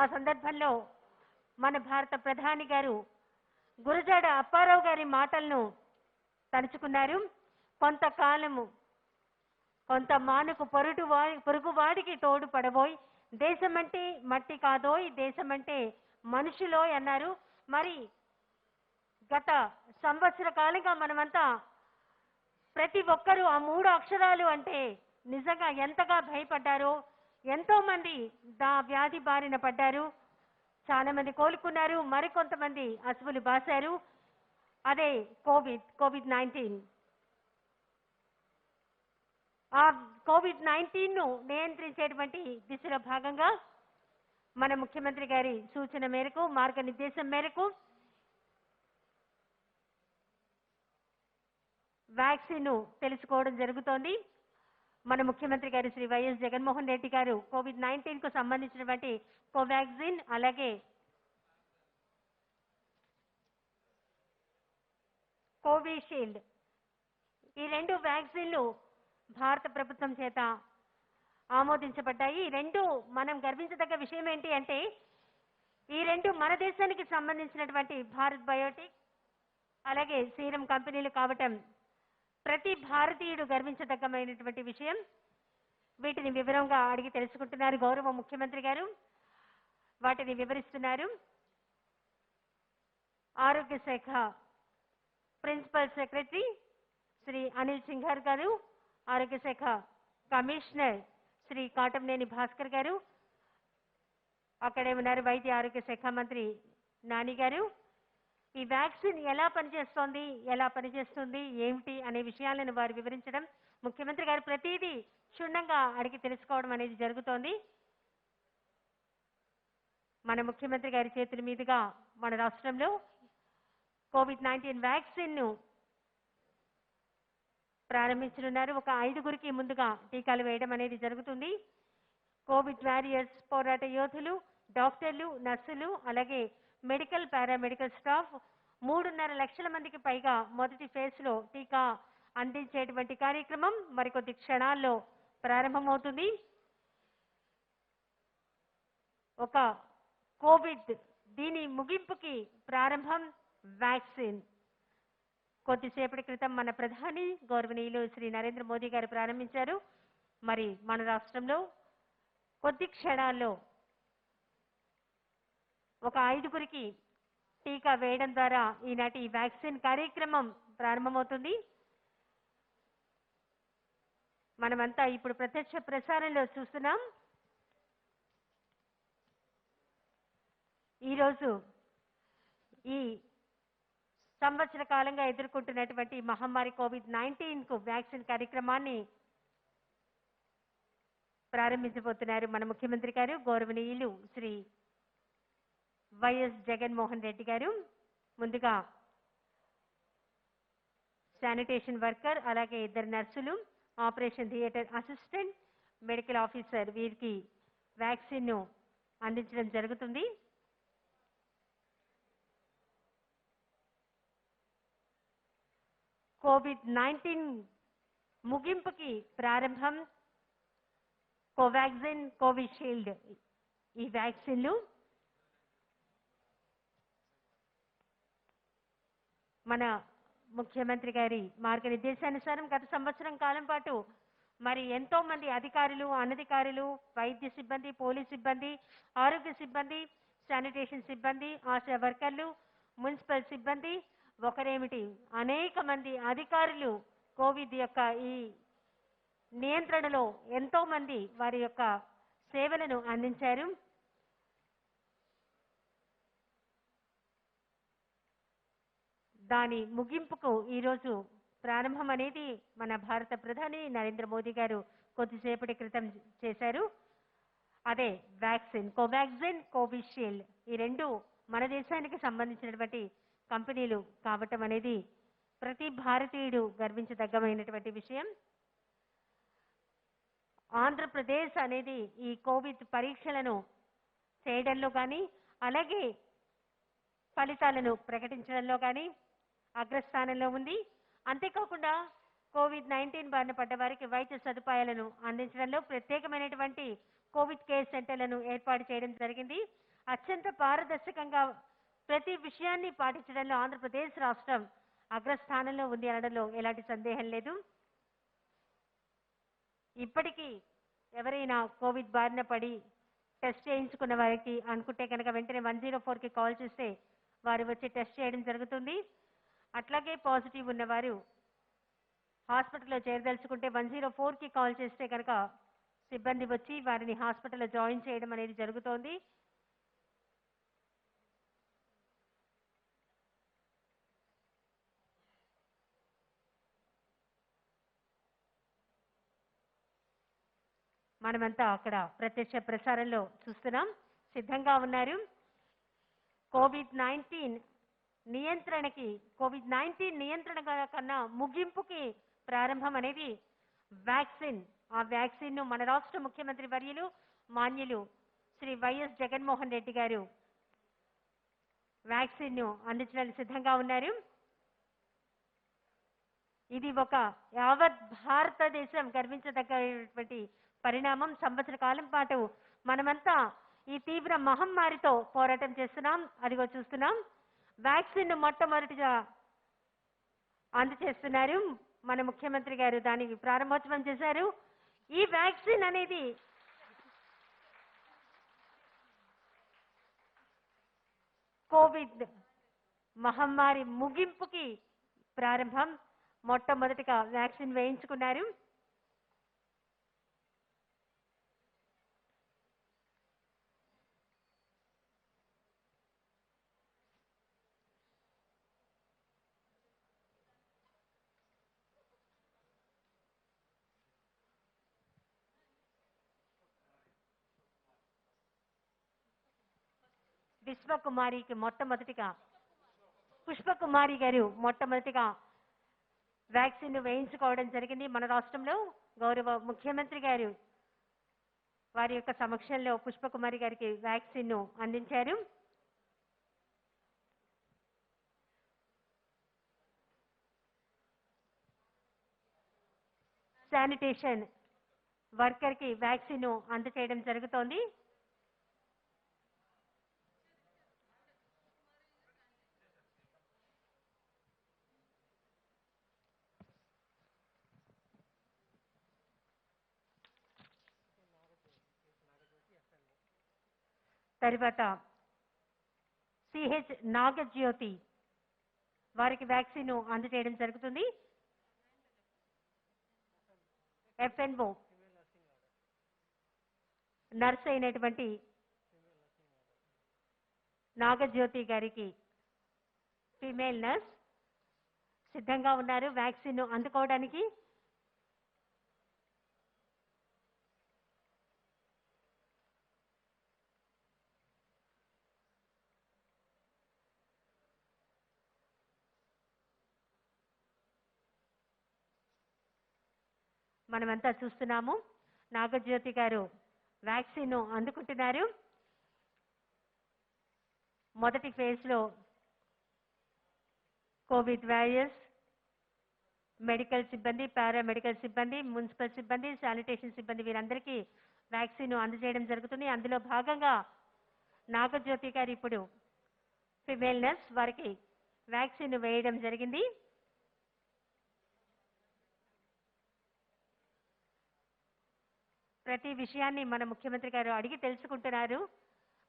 ఆ సందర్భంలో మన భారత ప్రధాని గారు గురజాడ అప్పారావు గారి మాటలను తలుచుకున్నారు. కొంతకాలము కొంత మానుకు పొరుగువాడికి తోడు పడబోయ్, దేశమంటే మట్టి కాదోయ్, దేశమంటే మనుషులోయ్ అన్నారు. మరి గత సంవత్సర కాలంగా మనమంతా ప్రతి ఒక్కరూ ఆ 3 అక్షరాలు అంటే నిజంగా ఎంతగా భయపడ్డారో, ఎంతో మంది వ్యాధి బారిన పడ్డారు. చాలా మంది కోలుకున్నారు, మరికొంతమంది అసువులు బాశారు. అదే కోవిడ్-19. ఆ కోవిడ్-19 ను నియంత్రించేటువంటి దిశలో భాగంగా మన ముఖ్యమంత్రి గారి సూచన మేరకు, మార్గనిర్దేశం మేరకు వ్యాక్సిన్ తెలుసుకోవడం జరుగుతోంది. మన ముఖ్యమంత్రి గారు శ్రీ వైఎస్ జగన్మోహన్ రెడ్డి గారు కోవిడ్-19 కు సంబంధించినటువంటి కోవాక్సిన్ అలాగే కోవిషీల్డ్ ఈ 2 వ్యాక్సిన్లు భారత ప్రభుత్వం చేత ఆమోదించబడ్డాయి. ఈ 2 మనం గర్వించదగ్గ విషయం ఏంటి అంటే, ఈ 2 మన దేశానికి సంబంధించినటువంటి భారత్ బయోటెక్ అలాగే సీరం కంపెనీలు కావటం ప్రతి భారతీయుడు గర్వించదగ్గమైనటువంటి విషయం. వీటిని వివరంగా అడిగి తెలుసుకుంటున్నారు గౌరవ ముఖ్యమంత్రి గారు. వాటిని వివరిస్తున్నారు. ఆరోగ్య శాఖ ప్రిన్సిపల్ సెక్రటరీ శ్రీ అనిల్ సింఘార్ గారు, ఆరోగ్య శాఖ కమిషనర్ శ్రీ కాటంనేని భాస్కర్ గారు, అక్కడే ఉన్నారు వైద్య ఆరోగ్య శాఖ మంత్రి నాని గారు. ఈ వ్యాక్సిన్ ఎలా పనిచేస్తుంది ఏమిటి అనే విషయాలను వారు వివరించడం, ముఖ్యమంత్రి గారు ప్రతిదీ క్షుణ్ణంగా అడిగి తెలుసుకోవడం అనేది జరుగుతోంది. మన ముఖ్యమంత్రి గారి చేతుల మీదుగా మన రాష్ట్రంలో కోవిడ్-19 వ్యాక్సిన్ ను ప్రారంభించనున్నారు. ఒక 5గురికి ముందుగా టీకాలు వేయడం అనేది జరుగుతుంది. కోవిడ్ వారియర్స్ పోరాట యోధులు, డాక్టర్లు, నర్సులు అలాగే మెడికల్ పారామెడికల్ స్టాఫ్ 3.5 లక్షల మందికి పైగా మొదటి ఫేజ్ లో టీకా అందించేటువంటి కార్యక్రమం మరికొద్ది క్షణాల్లో ప్రారంభమవుతుంది. ఒక కోవిడ్ దీని ముగింపుకి ప్రారంభం వ్యాక్సిన్. కొద్దిసేపటి క్రితం మన ప్రధాని గౌరవనీయులు శ్రీ నరేంద్ర మోదీ గారు ప్రారంభించారు. మరి మన రాష్ట్రంలో కొద్ది క్షణాల్లో ఒక 5గురికి టీకా వేయడం ద్వారా ఈనాటి వ్యాక్సిన్ కార్యక్రమం ప్రారంభమవుతుంది. మనమంతా ఇప్పుడు ప్రత్యక్ష ప్రసారంలో చూస్తున్నాం. ఈరోజు ఈ సంవత్సర కాలంగా ఎదుర్కొంటున్నటువంటి మహమ్మారి కోవిడ్-19 కు వ్యాక్సిన్ కార్యక్రమాన్ని ప్రారంభించబోతున్నారు మన ముఖ్యమంత్రి గారు గౌరవనీయులు శ్రీ వైఎస్ జగన్మోహన్ రెడ్డి గారు. ముందుగా శానిటేషన్ వర్కర్ అలాగే 2 నర్సులు, operation theatre assistant, medical officer వీరికి వ్యాక్సిన్ ను అందించడం జరుగుతుంది. కోవిడ్-19 ముగింపుకి ప్రారంభం కోవాక్సిన్, కోవిషీల్డ్ ఈ వ్యాక్సిన్లు మన ముఖ్యమంత్రి గారి మార్గనిర్దేశానుసారం గత సంవత్సరం కాలం పాటు మరి ఎంతో మంది అధికారులు, అనధికారులు, వైద్య సిబ్బంది, పోలీస్ సిబ్బంది, ఆరోగ్య సిబ్బంది, శానిటేషన్ సిబ్బంది, ఆశా వర్కర్లు, మున్సిపల్ సిబ్బంది, ఒకరేమిటి అనేక మంది అధికారులు కోవిడ్ యొక్క ఈ నియంత్రణలో ఎంతో మంది వారి యొక్క సేవలను అందించారు. దాని ముగింపుకు ఈరోజు ప్రారంభం అనేది మన భారత ప్రధాని నరేంద్ర మోదీ గారు కొద్దిసేపటి క్రితం చేశారు. అదే వ్యాక్సిన్, కోవాక్సిన్, కోవిషీల్డ్ ఈ 2 మన దేశానికి సంబంధించినటువంటి కంపెనీలు కావటం అనేది ప్రతి భారతీయుడు గర్వించదగ్గమైనటువంటి విషయం. ఆంధ్రప్రదేశ్ అనేది ఈ కోవిడ్ పరీక్షలను చేయడంలో కానీ అలాగే ఫలితాలను ప్రకటించడంలో కానీ అగ్రస్థానంలో ఉంది. అంతేకాకుండా కోవిడ్-19 బారిన పడ్డ వారికి వైద్య సదుపాయాలను అందించడంలో ప్రత్యేకమైనటువంటి కోవిడ్ కేర్ సెంటర్లను ఏర్పాటు చేయడం జరిగింది. అత్యంత పారదర్శకంగా ప్రతి విషయాన్ని పాటించడంలో ఆంధ్రప్రదేశ్ రాష్ట్రం అగ్రస్థానంలో ఉంది అనడంలో ఎలాంటి సందేహం లేదు. ఇప్పటికీ ఎవరైనా కోవిడ్ బారిన పడి టెస్ట్ చేయించుకున్న వారికి అనుకుంటే కనుక వెంటనే 104కి కాల్ చేస్తే వారు వచ్చి టెస్ట్ చేయడం జరుగుతుంది. అట్లాగే పాజిటివ్ ఉన్నవారు హాస్పిటల్లో చేరదలుచుకుంటే 104కి కాల్ చేస్తే కనుక సిబ్బంది వచ్చి వారిని హాస్పిటల్లో జాయిన్ చేయడం అనేది జరుగుతోంది. మనమంతా అక్కడ ప్రత్యక్ష ప్రసారంలో చూస్తున్నాం, సిద్ధంగా ఉన్నారు. కోవిడ్-19 నియంత్రణ కన్నా ముగింపుకి ప్రారంభం అనేది వ్యాక్సిన్. ఆ వ్యాక్సిన్ ను మన రాష్ట్ర ముఖ్యమంత్రి వర్యులు మాన్యులు శ్రీ వైఎస్ జగన్మోహన్ రెడ్డి గారు వ్యాక్సిన్ ను అందించడానికి సిద్ధంగా ఉన్నారు. ఇది ఒక యావత్ భారతదేశం గర్వించదగ్గటువంటి పరిణామం. సంవత్సర కాలం పాటు మనమంతా ఈ తీవ్ర మహమ్మారితో పోరాటం చేస్తున్నాం. అదిగో చూస్తున్నాం, వ్యాక్సిన్ ను మొట్టమొదటిగా అందజేస్తున్నారు మన ముఖ్యమంత్రి గారు. దానికి ప్రారంభోత్సవం చేశారు. ఈ వ్యాక్సిన్ అనేది కోవిడ్ మహమ్మారి ముగింపుకి ప్రారంభం. మొట్టమొదటిగా వ్యాక్సిన్ వేయించుకున్నారు. విశ్వకుమారికి మొట్టమొదటిగా పుష్పకుమారి గారు మొట్టమొదటిగా వ్యాక్సిన్ వేయించుకోవడం జరిగింది. మన రాష్ట్రంలో గౌరవ ముఖ్యమంత్రి గారు వారి యొక్క సమక్షంలో పుష్పకుమారి గారికి వ్యాక్సిన్ ను అందించారు. శానిటేషన్ వర్కర్ కి వ్యాక్సిన్ ను అందజేయడం జరుగుతోంది. తర్వాత సిహెచ్ నాగజ్యోతి వారికి వ్యాక్సిన్ అందజేయడం జరుగుతుంది. ఎఫ్ఎన్ఓ నర్స్ అయినటువంటి నాగజ్యోతి గారికి ఫీమేల్ నర్స్ సిద్ధంగా ఉన్నారు వ్యాక్సిన్ అందుకోవడానికి. మనమంతా చూస్తున్నాము, నాగజ్యోతి గారు వ్యాక్సిన్ అందుకుంటున్నారు. మొదటి ఫేజ్ లో కోవిడ్ వారియర్స్, మెడికల్ సిబ్బంది, పారామెడికల్ సిబ్బంది, మున్సిపల్ సిబ్బంది, శానిటేషన్ సిబ్బంది వీరందరికీ వ్యాక్సిన్ అందజేయడం జరుగుతుంది. అందులో భాగంగా నాగజ్యోతి గారు ఇప్పుడు ఫిమేల్ నర్స్ వారికి వ్యాక్సిన్ వేయడం జరిగింది. ప్రతి విషయాన్ని మన ముఖ్యమంత్రి గారు అడిగి తెలుసుకుంటున్నారు.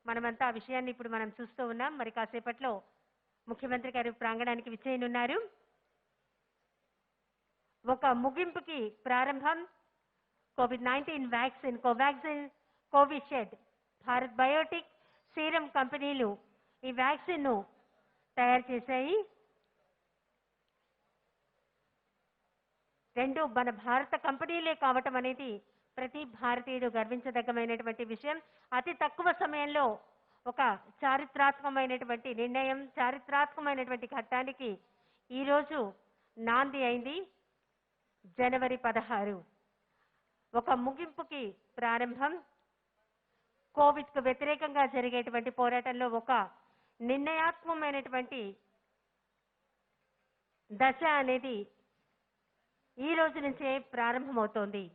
మనమంతా ఆ విషయాన్ని ఇప్పుడు మనం చూస్తూ ఉన్నాం. మరి కాసేపట్లో ముఖ్యమంత్రి గారు ప్రాంగణానికి విచ్చేయనున్నారు. ఒక ముగింపుకి ప్రారంభం. COVID-19 vaccine Covaxin, Covishield, Bharat Biotech, serum కంపెనీలు ఈ వ్యాక్సిన్ ను తయారు చేశాయి. రెండు మన భారత కంపెనీలే కావటం అనేది ప్రతి భారతీయుడు గర్వించదగ్గమైనటువంటి విషయం. అతి తక్కువ సమయంలో ఒక చారిత్రాత్మకమైనటువంటి నిర్ణయం, చారిత్రాత్మకమైనటువంటి ఘట్టానికి ఈరోజు నాంది అయింది. జనవరి 16 ఒక ముగింపుకి ప్రారంభం. కోవిడ్ కు వ్యతిరేకంగా జరిగేటువంటి పోరాటంలో ఒక నిర్ణయాత్మకమైనటువంటి దశ అనేది ఈ రోజు నుంచే ప్రారంభమవుతోంది.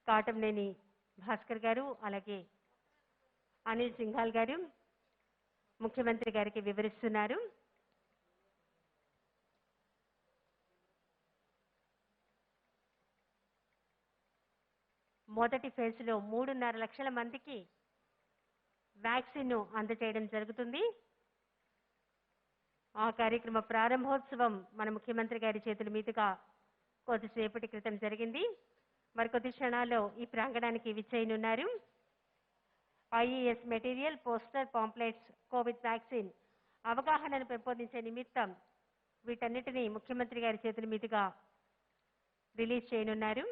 కాటంనేని భాస్కర్ గారు అలాగే అనిల్ సింఘాల్ గారు ముఖ్యమంత్రి గారికి వివరిస్తున్నారు. మొదటి ఫేజ్లో 3.5 లక్షల మందికి వ్యాక్సిన్ను అందజేయడం జరుగుతుంది. ఆ కార్యక్రమ ప్రారంభోత్సవం మన ముఖ్యమంత్రి గారి చేతుల మీదుగా కొద్దిసేపటి క్రితం జరిగింది. మరికొద్ది క్షణాల్లో ఈ ప్రాంగణానికి విచ్చేయనున్నారు. IES material, poster, pamphlets, Covid vaccine అవగాహనను పెంపొందించే నిమిత్తం వీటన్నిటినీ ముఖ్యమంత్రి గారి చేతుల మీదుగా రిలీజ్ చేయనున్నారు.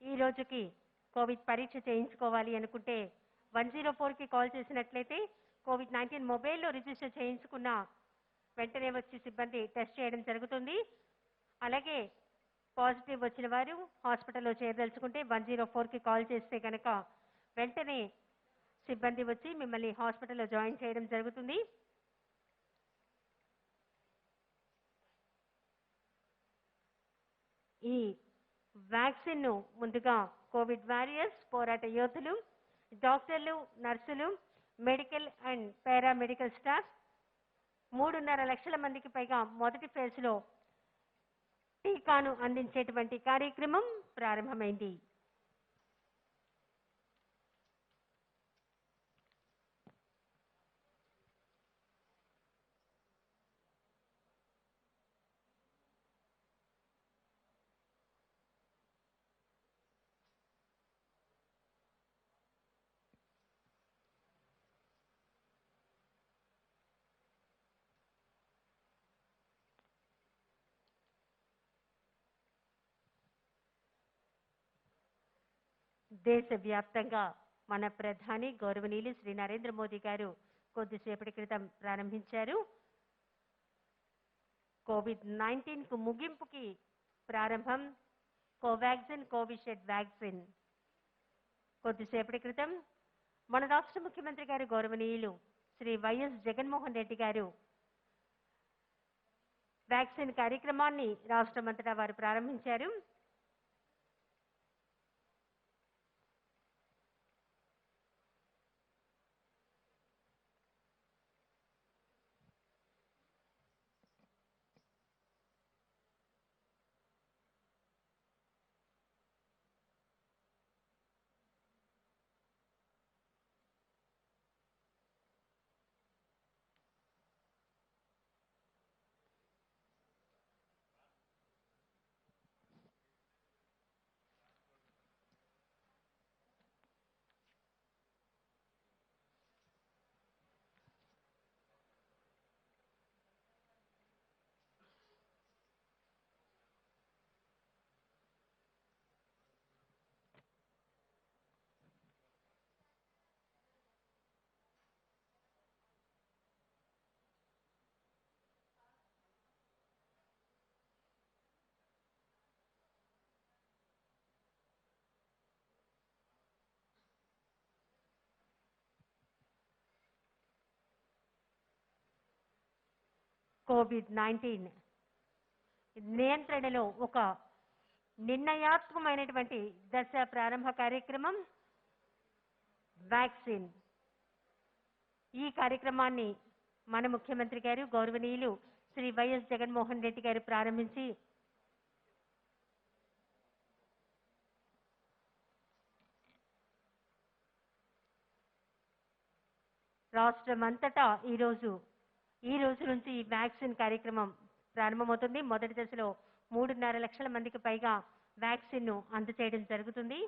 ఈ రోజుకి కోవిడ్ పరీక్ష చేయించుకోవాలి అనుకుంటే 104కి కాల్ చేసినట్లయితే కోవిడ్-19 మొబైల్లో రిజిస్టర్ చేయించుకున్న వెంటనే వచ్చి సిబ్బంది టెస్ట్ చేయడం జరుగుతుంది. అలాగే పాజిటివ్ వచ్చిన వారు హాస్పిటల్లో చేరదలుచుకుంటే 104కి కాల్ చేస్తే కనుక వెంటనే సిబ్బంది వచ్చి మిమ్మల్ని హాస్పిటల్లో జాయిన్ చేయడం జరుగుతుంది. ఈ వ్యాక్సిన్ను ముందుగా కోవిడ్ వారియర్స్, పోరాట యోధులు, డాక్టర్లు, నర్సులు, మెడికల్ అండ్ పారామెడికల్ స్టాఫ్ 3.5 లక్షల మందికి పైగా మొదటి ఫేజ్లో టీకాను అందించేటువంటి కార్యక్రమం ప్రారంభమైంది. దేశవ్యాప్తంగా మన ప్రధాని గౌరవనీయులు శ్రీ నరేంద్ర మోదీ గారు కొద్దిసేపటి క్రితం ప్రారంభించారు. కోవిడ్-19కు ముగింపుకి ప్రారంభం కోవాక్సిన్, కోవిషీల్డ్ వ్యాక్సిన్. కొద్దిసేపటి క్రితం మన రాష్ట్ర ముఖ్యమంత్రి గారు గౌరవనీయులు శ్రీ వైఎస్ జగన్మోహన్ రెడ్డి గారు వ్యాక్సిన్ కార్యక్రమాన్ని రాష్ట్రమంతటా వారు ప్రారంభించారు. కోవిడ్-19 నియంత్రణలో ఒక నిర్ణయాత్మకమైనటువంటి దశ ప్రారంభ కార్యక్రమం వ్యాక్సిన్. ఈ కార్యక్రమాన్ని మన ముఖ్యమంత్రి గారు గౌరవనీయులు శ్రీ వైఎస్ జగన్మోహన్ రెడ్డి గారు ప్రారంభించి రాష్ట్రమంతటా ఈ రోజు నుంచి ఈ వ్యాక్సిన్ కార్యక్రమం ప్రారంభమవుతుంది. మొదటి దశలో 3.5 లక్షల మందికి పైగా వ్యాక్సిన్ను అందజేయడం జరుగుతుంది.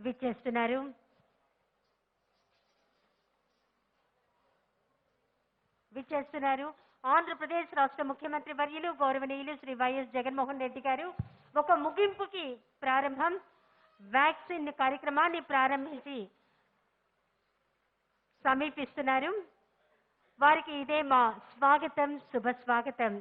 విచ్చేస్తున్నారు. ఆంధ్రప్రదేశ్ రాష్ట్ర ముఖ్యమంత్రి వర్యులు గౌరవనీయులు శ్రీ వైఎస్ జగన్మోహన్ రెడ్డి గారు ఒక ముగింపుకి ప్రారంభం వ్యాక్సిన్ కార్యక్రమాన్ని ప్రారంభించి సమీపిస్తున్నారు. వారికి ఇదే మా స్వాగతం, శుభ స్వాగతం.